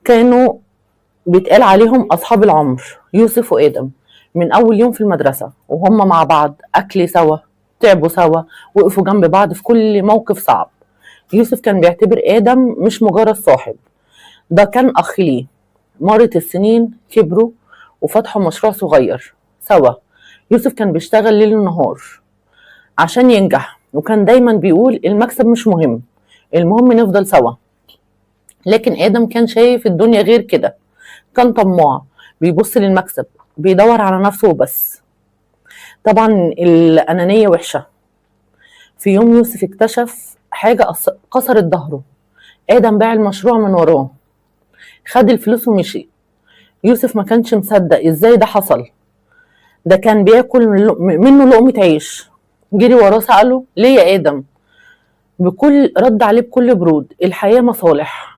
كانوا بيتقال عليهم أصحاب العمر يوسف وآدم. من أول يوم في المدرسة وهم مع بعض، أكل سوا، تعبوا سوا، وقفوا جنب بعض في كل موقف صعب. يوسف كان بيعتبر آدم مش مجرد صاحب، ده كان أخ ليه. مرت السنين، كبروا وفتحوا مشروع صغير سوا. يوسف كان بيشتغل ليل ونهار عشان ينجح، وكان دايما بيقول المكسب مش مهم، المهم نفضل سوا. لكن آدم كان شايف الدنيا غير كده، كان طماع، بيبص للمكسب، بيدور على نفسه وبس. طبعا الأنانية وحشة. في يوم يوسف اكتشف حاجة كسرت ظهره. آدم باع المشروع من وراه، خد الفلوس ومشي. يوسف ما كانش مصدق ازاي ده حصل، ده كان بياكل منه لقمة عيش. جري وراه سأله ليه يا آدم؟ رد عليه بكل برود، الحياة مصالح.